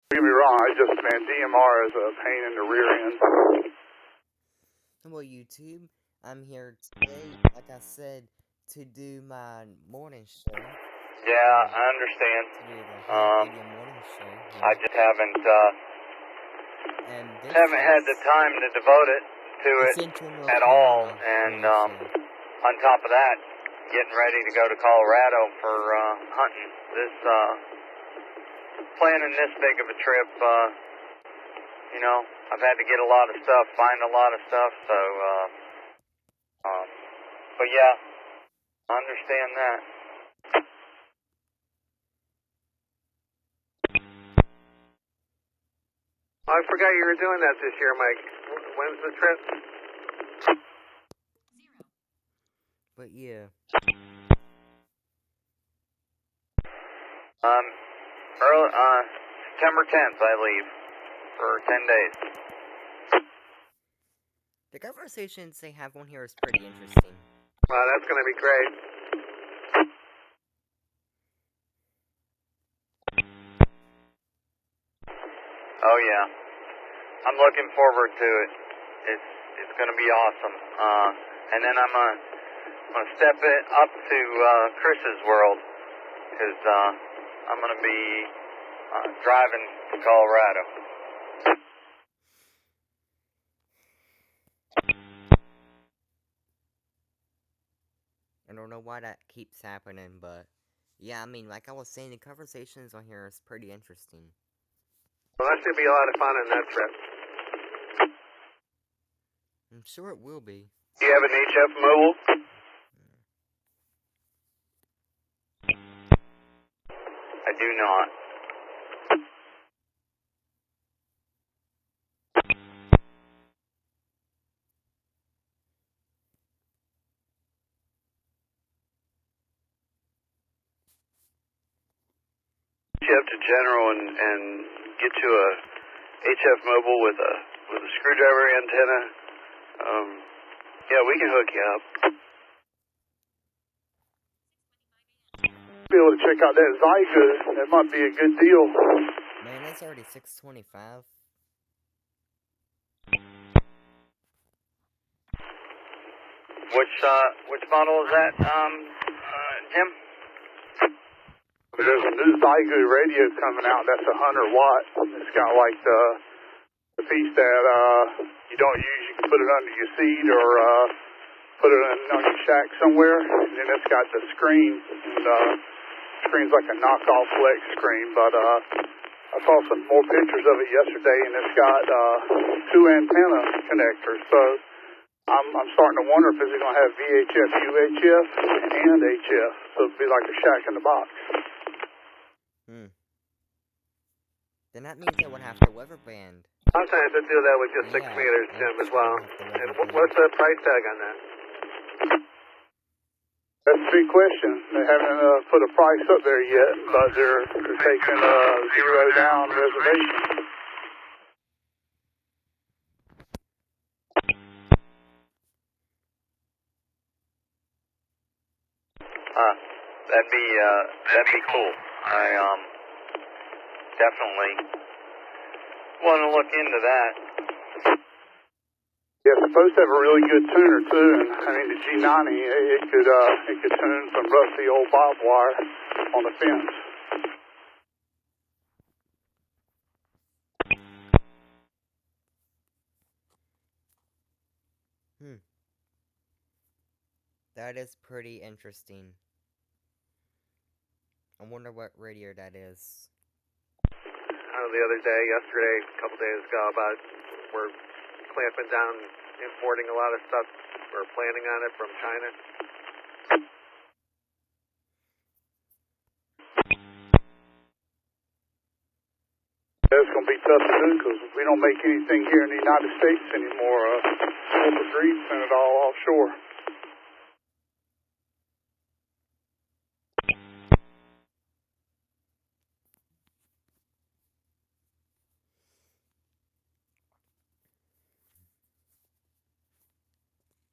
Don't get me wrong, man, DMR is a pain in the rear end. Well, YouTube, I'm here today, like I said, to do my morning show. Yeah, I understand. To do the Ham Radio morning show here. I just haven't and this had the time to devote it to the it Central North at all, Carolina and morning show. on top of that, getting ready to go to Colorado for hunting. Planning this big of a trip, I've had to get a lot of stuff, find a lot of stuff, so, but yeah, I understand that. I forgot you were doing that this year, Mike. When's the trip? But yeah. September 10th, I leave for 10 days. The conversations they have on here is pretty interesting. Wow, that's going to be great. Oh yeah, I'm looking forward to it. It's going to be awesome. And then I'm gonna step it up to Chris's world, because I'm gonna be driving to Colorado. I don't know why that keeps happening, but yeah, I mean, like I was saying, the conversations on here is pretty interesting. Well, that should be a lot of fun on that trip. I'm sure it will be. Do you have an HF mobile? I do not. HF to General and get you a HF mobile with a screwdriver antenna. Yeah, we can hook you up. Be able to check out that Zyga. That might be a good deal. Man, it's already 625. Which model is that, Jim? There's a new Zyga radio coming out. That's 100 watt. It's got like the piece that you don't use. You can put it under your seat or put it on your shack somewhere. And then it's got the screen. And screen's like a knockoff Flex screen. But I saw some more pictures of it yesterday, and it's got 2 antenna connectors. So I'm starting to wonder if it's going to have VHF, UHF, and HF. So it'd be like a shack in the box. Then that means I would have to weather band. Sometimes they do that with just 6 meters, Jim, as well. And what's the price tag on that? That's a big question. They haven't put a price up there yet, but they're taking a zero down reservation. That'd be cool. I definitely want to look into that. Yeah, it's supposed to have a really good tuner too, and I mean the G90, it could tune some rusty old barbed wire on the fence. That is pretty interesting. I wonder what radio that is. The other day, yesterday, a couple days ago, about we're clamping down, importing a lot of stuff. We're planning on it from China. It's going to be tough to do because we don't make anything here in the United States anymore. Corporate greed sent it all offshore.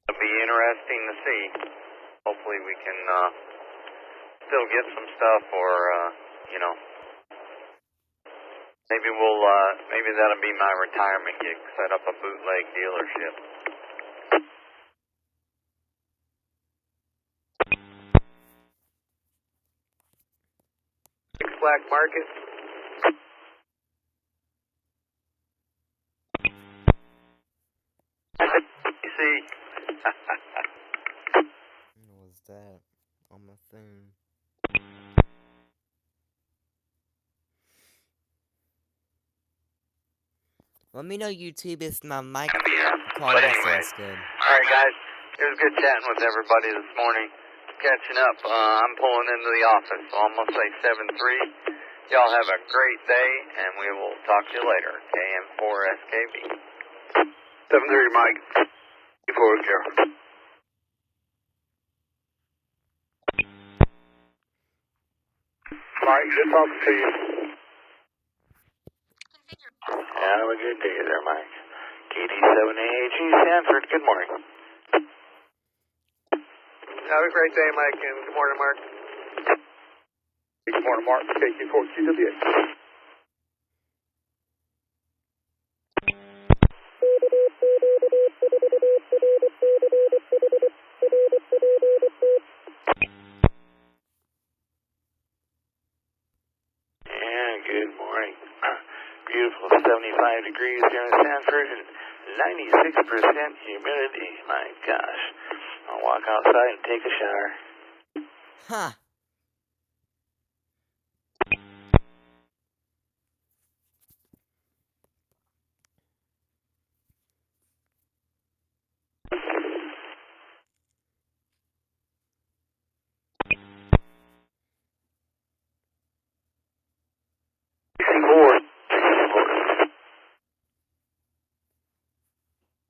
It'll be interesting to see. Hopefully we can still get some stuff, or Maybe that'll be my retirement gig. Set up a bootleg dealership. Black market. You see. What was that on my phone? Let me know, YouTube, if my mic quality sounds good. Alright, guys. It was good chatting with everybody this morning. Catching up. I'm pulling into the office, so I'm going to say 7-3. Y'all have a great day, and we will talk to you later. KM4SKB. 7-3, Mike. Forward, Carol. Mike, good talking to you. Have a good day there, Mike. KD7AG Sanford, good morning. Have a great day, Mike, and good morning, Mark. Good morning, Mark. KQ4QWA. Yeah, good morning. Beautiful 75 degrees here in Sanford and 96% humidity. My gosh. I'll walk outside and take a shower. Huh.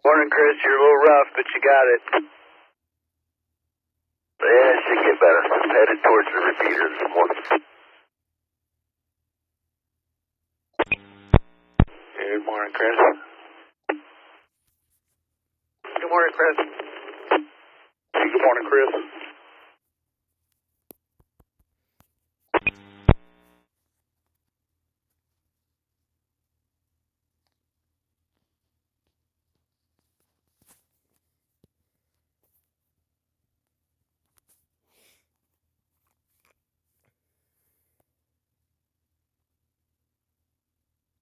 Morning, Chris. You're a little rough, but you got it. Yeah, it should get better. I'm headed towards the repeater this morning. Good morning, Chris. Good morning, Chris. Hey, good morning, Chris.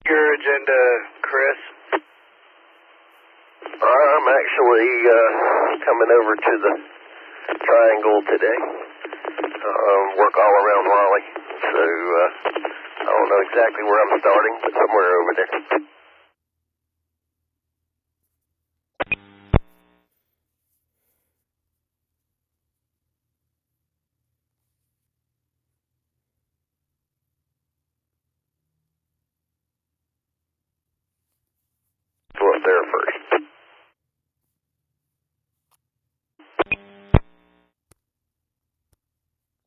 Your agenda, Chris. I'm actually coming over to the Triangle today. Work all around Raleigh. So I don't know exactly where I'm starting, but somewhere over there. Go up there first.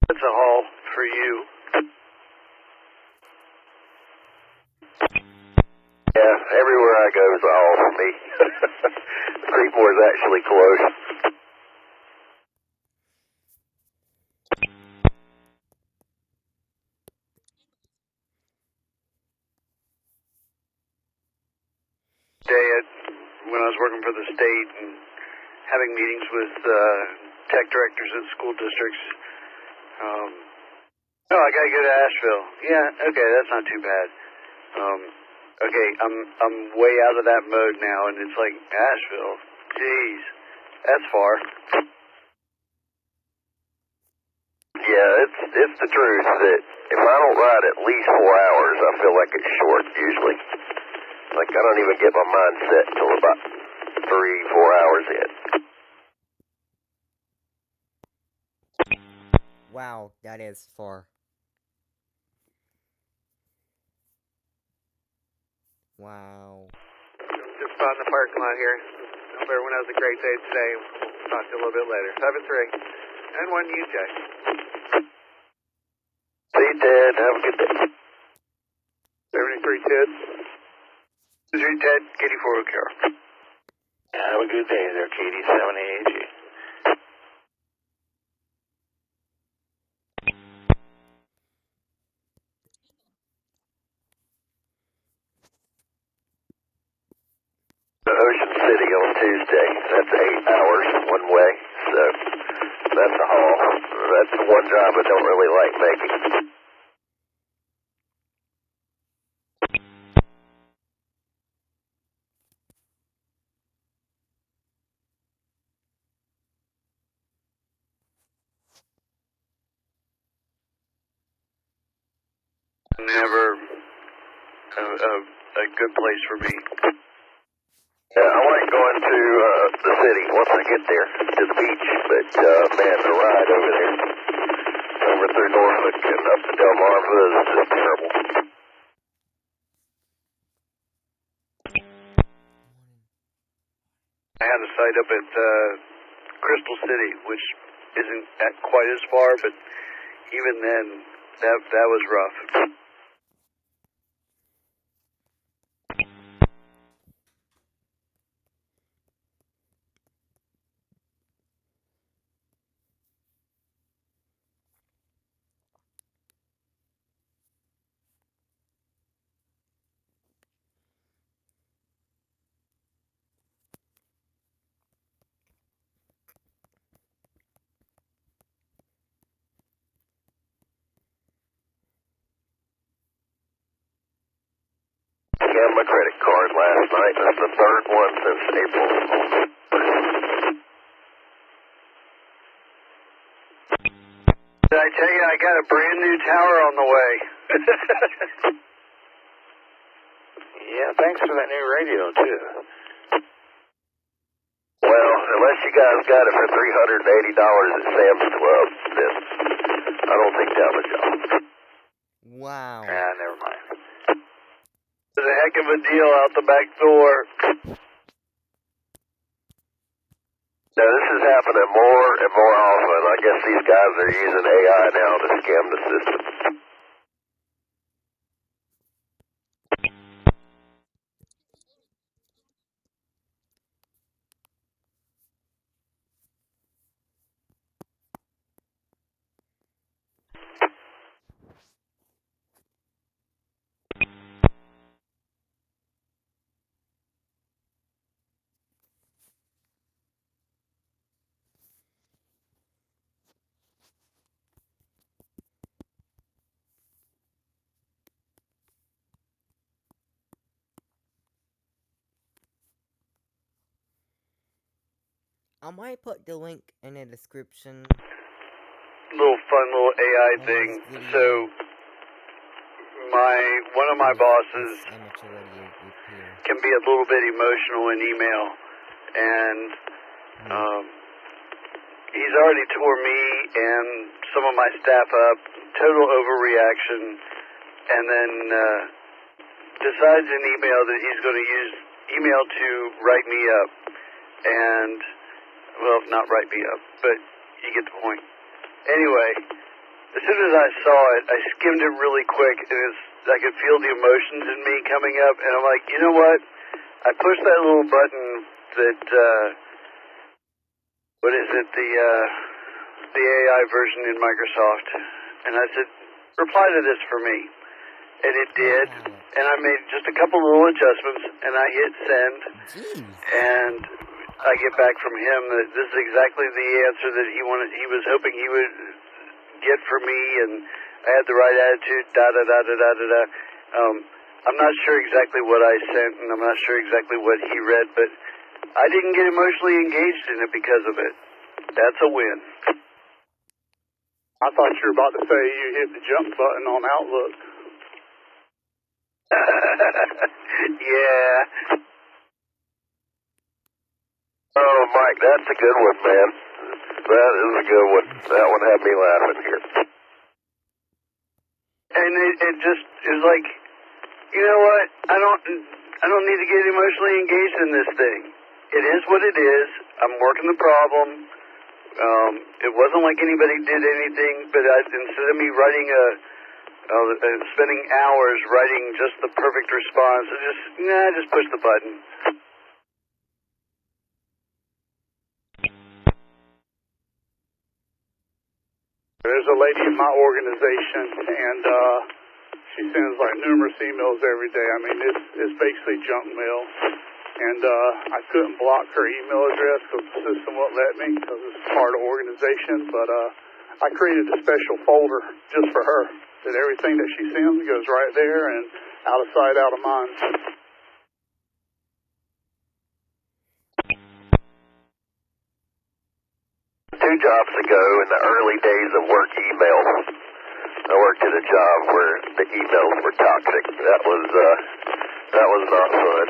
That's a haul for you. Yeah, everywhere I go is a haul for me. Creekmore is actually close. When I was working for the state and having meetings with tech directors at school districts. No, I gotta go to Asheville. Yeah, okay, that's not too bad. Okay, I'm way out of that mode now, and it's like Asheville. Jeez, that's far. Yeah, it's the truth that if I don't ride at least 4 hours, I feel like it's short usually. Like I don't even get my mind set until about 3-4 hours in. Wow, that is far. Wow. Just spotting the parking lot here. Hope everyone has a great day today. We'll talk to you a little bit later. 7-3. And 1 UJ. See you, Ted. Have a good day. 73, Ted. 73, Ted. Katie 4 Carol. Have a good day there, KD7AG. Tuesday. That's 8 hours one way, so that's a haul. That's the one job I don't really like making. Never a good place for me. Yeah, I like going to the city once I get there to the beach, but man, the ride over there, over through Norfolk and up to Delmarva is just terrible. I had a site up at Crystal City, which isn't quite as far, but even then, that was rough. Scammed my credit card last night. That's the third one since April. Did I tell you I got a brand new tower on the way? Yeah, thanks for that new radio, too. Well, unless you guys got it for $380 at Sam's Club, then I don't think that was y'all. Wow. Yeah, never mind. It's a heck of a deal out the back door. Now, this is happening more and more often. I guess these guys are using AI now to scam the system. I might put the link in the description. Little fun little AI thing. So, one of my bosses Amateur radio repair. can be a little bit emotional in email, and he's already tore me and some of my staff up, total overreaction, and then decides in email that he's going to use email to write me up, and, well, not write me up, but you get the point. Anyway, as soon as I saw it, I skimmed it really quick, and I could feel the emotions in me coming up, and I'm like, you know what? I pushed that little button that, what is it, the AI version in Microsoft, and I said, reply to this for me. And it did, and I made just a couple little adjustments, and I hit send, Jeez. and I get back from him that this is exactly the answer that he was hoping he would get for me, and I had the right attitude, da-da-da-da-da-da-da. I'm not sure exactly what I sent, and I'm not sure exactly what he read, but I didn't get emotionally engaged in it because of it. That's a win. I thought you were about to say you hit the jump button on Outlook. Yeah. Oh, Mike, that's a good one, man. That is a good one. That one had me laughing here. And it just is like, you know what? I don't need to get emotionally engaged in this thing. It is what it is. I'm working the problem. It wasn't like anybody did anything, but instead of me writing spending hours writing just the perfect response, I just push the button. There's a lady in my organization, and she sends like numerous emails every day. I mean, it's basically junk mail. and I couldn't block her email address because the system wouldn't let me because it's part of the organization, but I created a special folder just for her that everything that she sends goes right there and out of sight, out of mind. Two jobs ago, in the early days of work email, I worked at a job where the emails were toxic. That was not fun.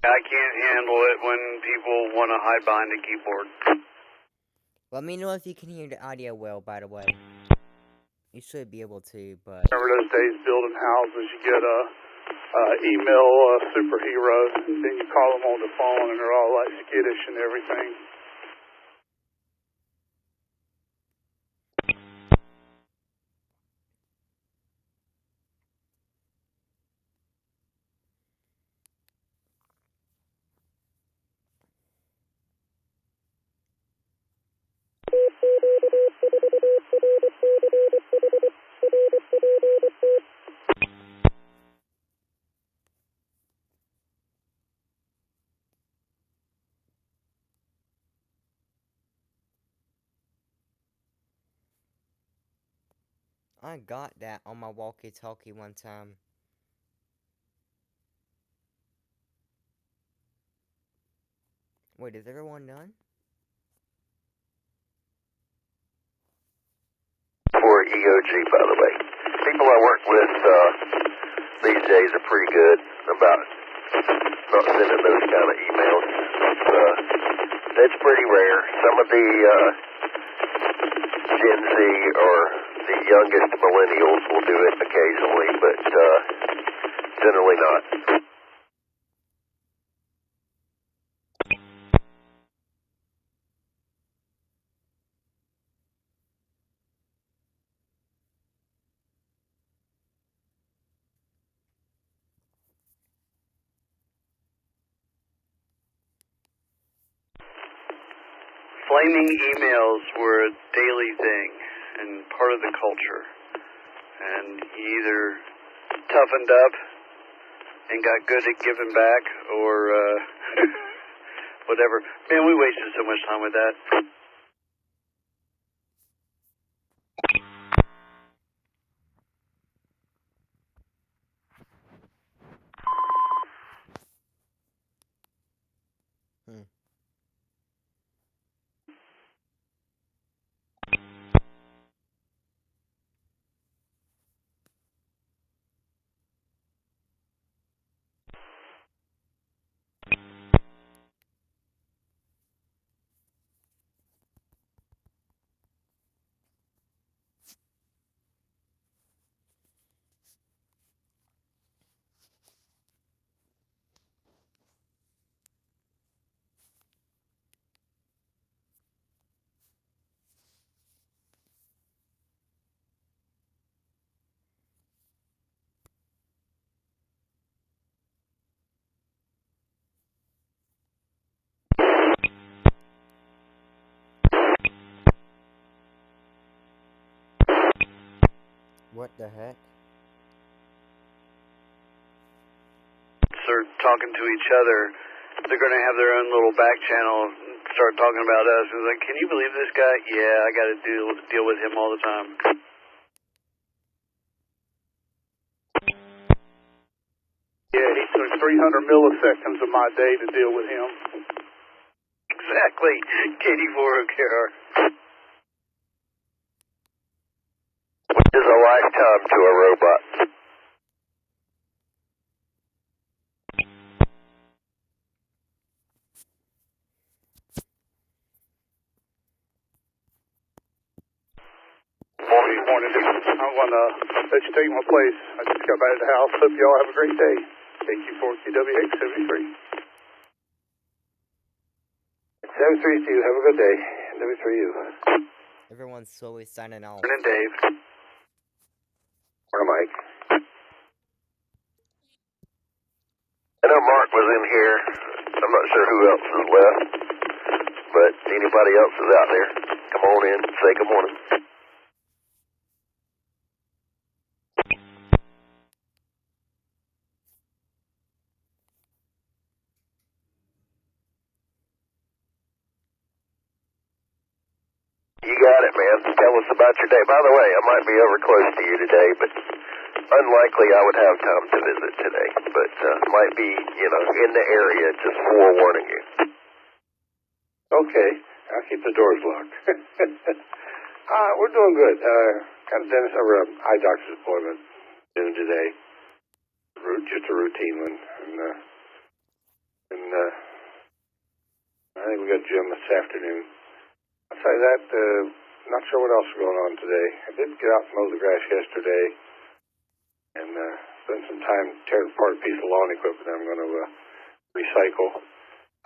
I can't handle it when people want to hide behind a keyboard. Let me know if you can hear the audio well, by the way. You should be able to, but... Remember those days building houses, you get a email superhero, and then you call them on the phone, and they're all like skittish and everything. I got that on my walkie-talkie one time. Wait, is everyone done? For EOG, by the way. People I work with these days are pretty good about not sending those kind of emails. That's pretty rare. Some of the Gen Z or the youngest millennials will do it occasionally, but generally not. Flaming emails were a daily thing and part of the culture. And you either toughened up and got good at giving back or whatever. Man, we wasted so much time with that. What the heck? Start talking to each other. They're going to have their own little back channel and start talking about us. It's like, can you believe this guy? Yeah, I got to deal with him all the time. Yeah, he took 300 milliseconds of my day to deal with him. Exactly. Katie Vorokar. Is a lifetime to a robot. Morning. I'm going to let you take my place. I just got back to the house. Hope y'all have a great day. Thank you for KWX 73. 732, have a good day. W3U. Everyone's slowly signing off. Morning, Dave. Morning, Mike. I know Mark was in here. I'm not sure who else is left, but anybody else is out there, come on in, say good morning. You got it, man. Tell us about your day. By the way, I might be over close to you today, but unlikely I would have time to visit today. But might be, in the area, just forewarning you. Okay. I'll keep the doors locked. We're doing good. Got a dentist over an eye doctor's appointment noon today. Just a routine one. And I think we got gym this afternoon. Outside of that, not sure what else is going on today. I did get out and mow the grass yesterday and spend some time tearing apart a piece of lawn equipment I'm going to recycle.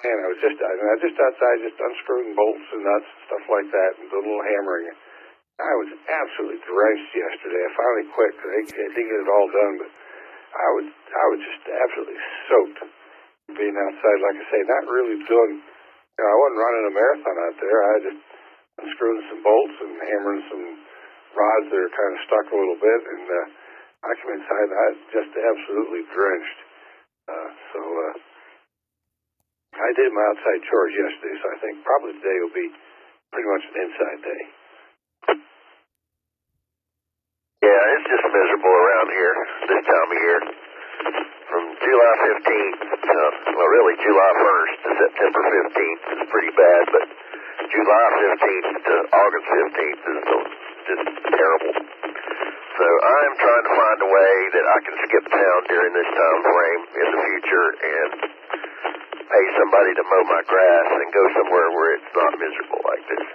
And I was just outside, just unscrewing bolts and nuts and stuff like that and doing a little hammering. I was absolutely drenched yesterday. I finally quit because I didn't get it all done, but I was just absolutely soaked being outside. Like I say, not really doing. I wasn't running a marathon out there. I just unscrewing some bolts and hammering some rods that are kind of stuck a little bit, and I come inside and I was just absolutely drenched. So I did my outside chores yesterday, so I think probably today will be pretty much an inside day. Yeah, it's just miserable around here this time of year. From July 15th, really July 1st to September 15th is pretty bad, but July 15th to August 15th is just terrible. So I'm trying to find a way that I can skip town during this time frame in the future and pay somebody to mow my grass and go somewhere where it's not miserable like this.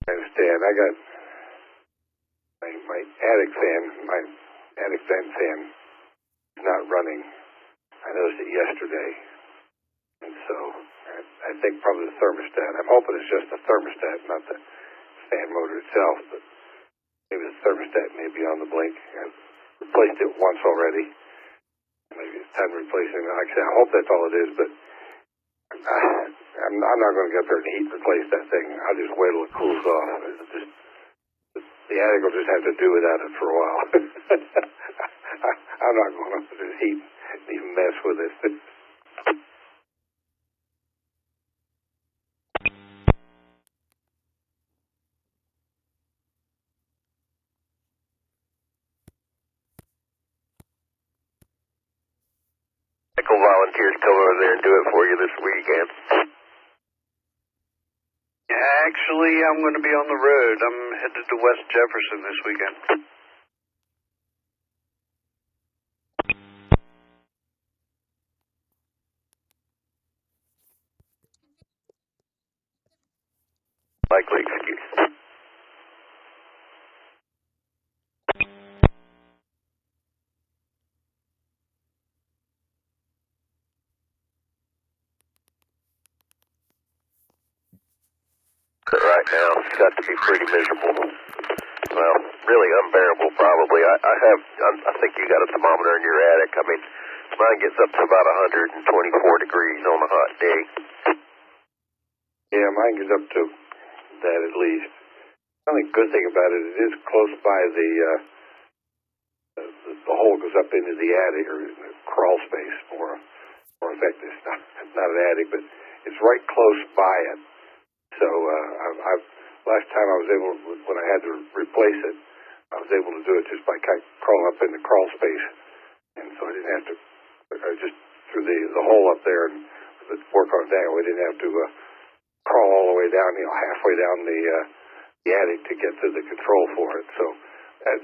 I understand. I got my attic vent fan is not running. I noticed it yesterday. And so I think probably the thermostat. I'm hoping it's just the thermostat, not the fan motor itself, but maybe the thermostat may be on the blink. I've replaced it once already. Maybe it's time to replace it. Like I said, I hope that's all it is, but I'm not going to get there and heat and replace that thing. I'll just wait till it cools off. The attic will just have to do without it for a while. I'm not going to just heat and even mess with it. Volunteers come over there and do it for you this weekend. Actually, I'm going to be on the road. I'm headed to West Jefferson this weekend. Likely excuse. But right now, it's got to be pretty miserable. Well, really unbearable, probably. I think you got a thermometer in your attic. I mean, mine gets up to about 124 degrees on a hot day. Yeah, mine gets up to that at least. The only good thing about it, it is close by the hole goes up into the attic or the crawl space more effective. It's not an attic, but it's right close by it. So last time I was able, when I had to replace it, I was able to do it just by crawling up in the crawl space, and so I didn't have to. I just through the hole up there and work on that. We didn't have to crawl all the way down, halfway down the attic to get to the control for it. So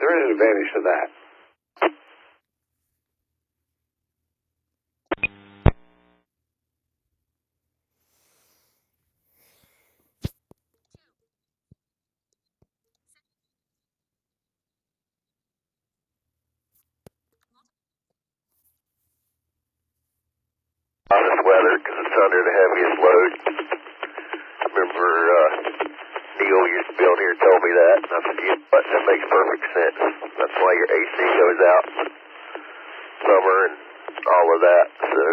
there is an advantage to that. On this weather, because it's under the heaviest load. Remember, Neil used to be on here and told me that, and I said, yeah, but that makes perfect sense. That's why your AC goes out summer and all of that. So,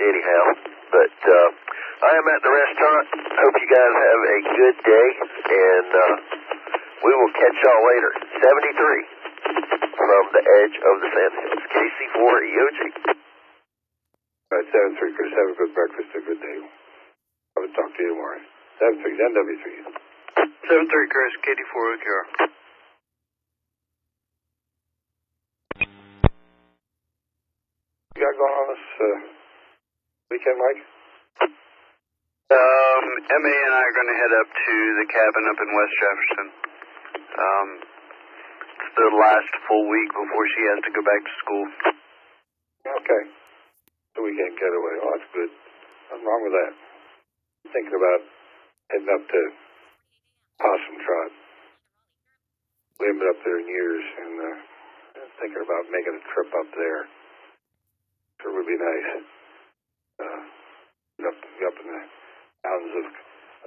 anyhow, but I am at the restaurant. Hope you guys have a good day, and we will catch y'all later. 73 from the edge of the Sandhills. KC4 EOG. Right, 7-3, Chris. Have a good breakfast, a good day. I will talk to you tomorrow. 7-3, NW3. 7-3, Chris. Katie 4 O'Cara. You got going on this weekend, Mike? MA and I are going to head up to the cabin up in West Jefferson. It's the last full week before she has to go back to school. Okay. The weekend getaway. Oh, that's good. Nothing wrong with that. I'm thinking about heading up to Possum Trot. We haven't been up there in years, and thinking about making a trip up there. Sure would be nice. Up in the mountains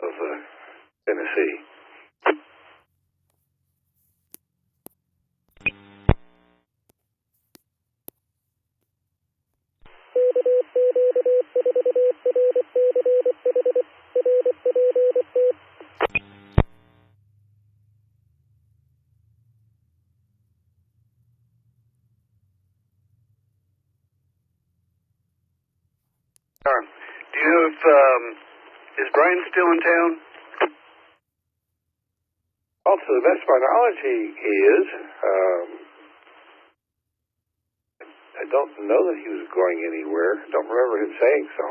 of Tennessee. Do you know if, is Brian still in town? Well, to the best of my knowledge, he is. I don't know that he was going anywhere. Don't remember him saying so.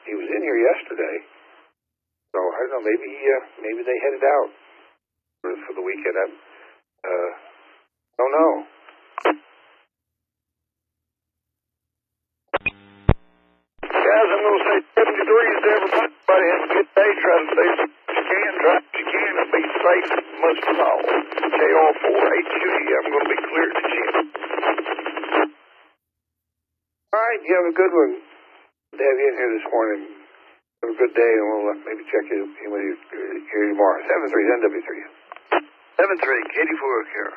He was in here yesterday. So, I don't know, maybe they headed out for the weekend. I don't know. Guys, I'm going to say 73 is everybody has a good day. Try to stay as you can, drive as you can, and be safe most of all. KR4HQ, I'm going to be clear to Jim. All right, you have a good one. Good to have you in here this morning. Have a good day, and we'll maybe check in with you here tomorrow. 7-3, NW3. 7-3, Katie 4 O'Cara.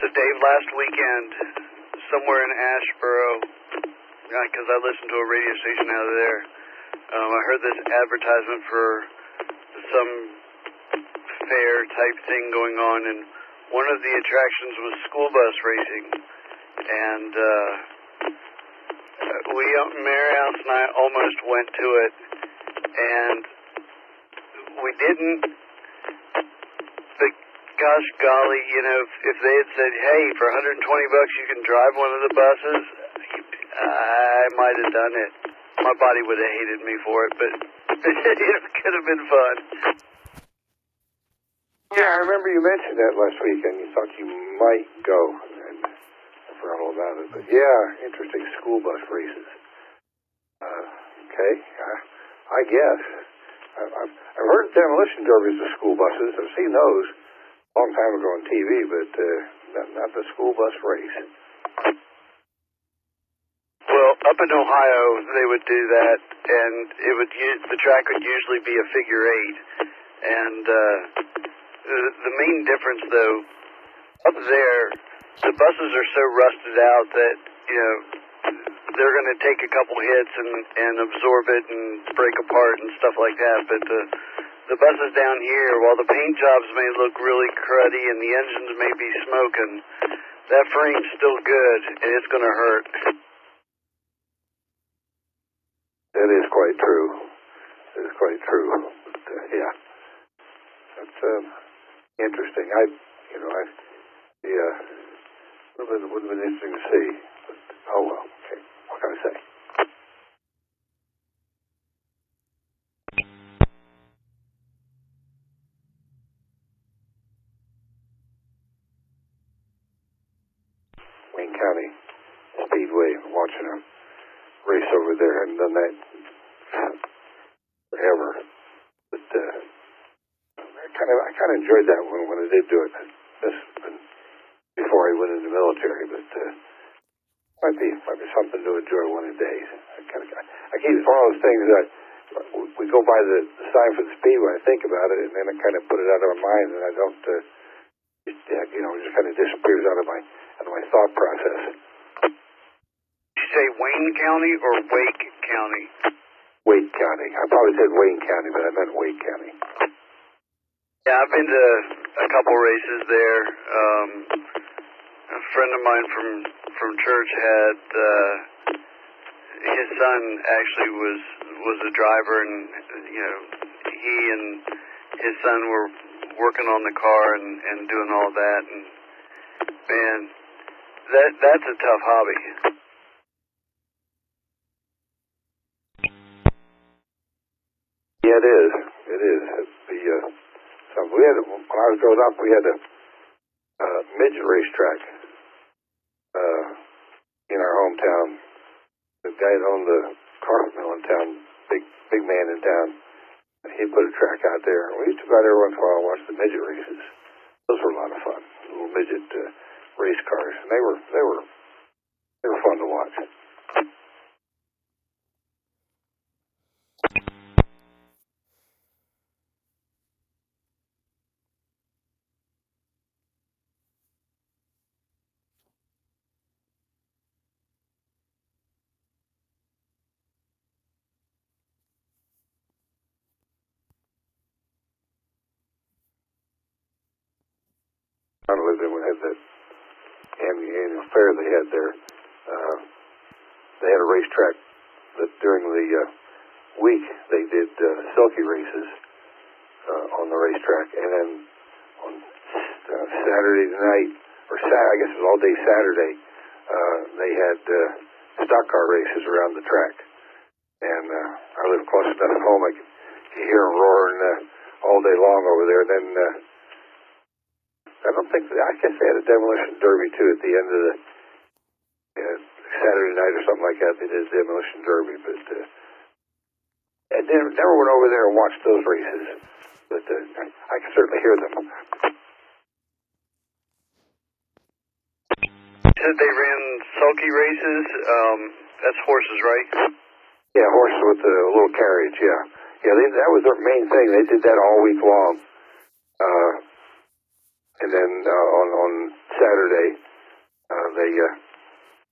So, Dave, last weekend, somewhere in Asheboro, because I listened to a radio station out of there, I heard this advertisement for some fair type thing going on, and one of the attractions was school bus racing. And Mary Alice and I almost went to it, and we didn't. But gosh golly, you know, if they had said, hey, for $120 you can drive one of the buses, I might have done it. My body would have hated me for it, but it could have been fun. Yeah, I remember you mentioned that last week, and you thought you might go, and I forgot all about it. But yeah, interesting school bus races. Okay, I guess. I've heard demolition derbies of school buses. I've seen those a long time ago on TV, but not the school bus race. Well, up in Ohio, they would do that, and the track would usually be a figure eight. And the main difference, though, up there, the buses are so rusted out that, you know, they're going to take a couple hits and absorb it and break apart and stuff like that. But the buses down here, while the paint jobs may look really cruddy and the engines may be smoking, that frame's still good, and it's going to hurt. That is quite true. That is quite true. But, yeah. That's interesting. Would have been interesting to see. But, oh well. Okay. What can I say? Wayne County Speedway, watching a race over there. I hadn't done that forever. But I kind of enjoyed that one when I did do it. This before I went in the military, but might be something to enjoy one of the days. I keep it's one of those things that we go by the sign for the speedway. I think about it, and then I kind of put it out of my mind, and I don't. It just kind of disappears out of my thought process. Did you say Wayne County or Wake County? Wake County. I probably said Wayne County, but I meant Wake County. Yeah, I've been to a couple races there. A friend of mine from church had his son actually was a driver, and he and his son were working on the car and doing all that, and man, that's a tough hobby. Yeah, it is. It is. We had when I was growing up, we had a midget racetrack in our hometown. The guy that owned the carpet mill in town, big man in town, he put a track out there. We used to go out there once in a while and watch the midget races. Those were a lot of fun. Little midget race cars, and they were fun to watch. I lived in when they had that annual fair they had there. They had a racetrack that during the week they did sulky races on the racetrack, and then on Saturday night, or I guess it was all day Saturday, they had stock car races around the track. And I lived close enough at home, I could hear them roaring all day long over there. Then I guess they had a demolition derby too at the end of the Saturday night or something like that. They did a demolition derby, but I never went over there and watched those races. But I can certainly hear them. You said they ran sulky races. That's horses, right? Yeah, horses with a little carriage. Yeah. That was their main thing. They did that all week long. And then on Saturday, they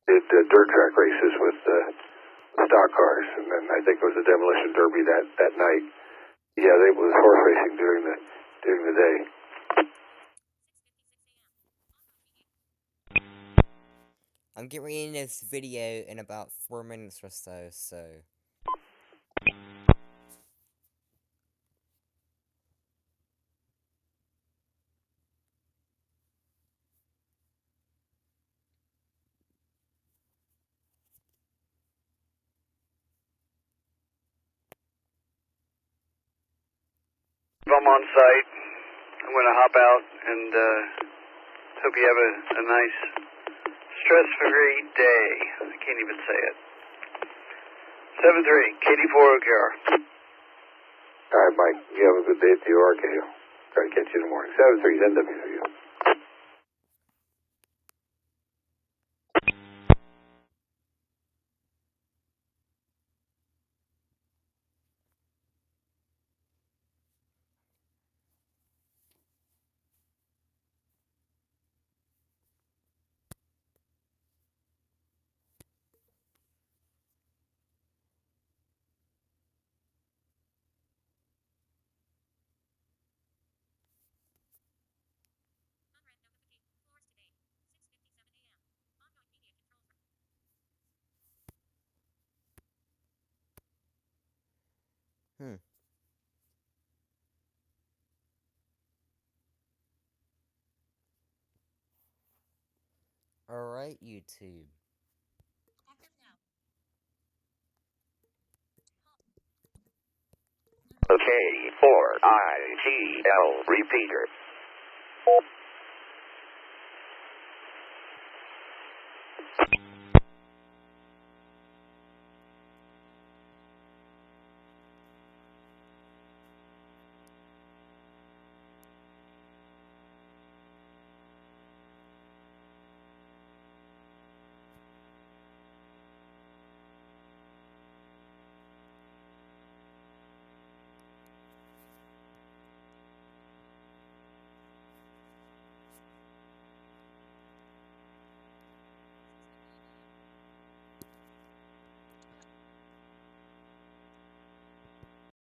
did dirt track races with stock cars, and then I think it was a demolition derby that night. Yeah, it was horse racing during the day. I'm getting ready to end this video in about 4 minutes or so. If I'm on site, I'm going to hop out and hope you have a nice, stress-free day. I can't even say it. 7-3, KD4 OKR. All right, Mike. You have a good day at the ORK. Try to catch you in the morning. 7-3, NWW. Alright, YouTube. Okay, 4ITL repeater.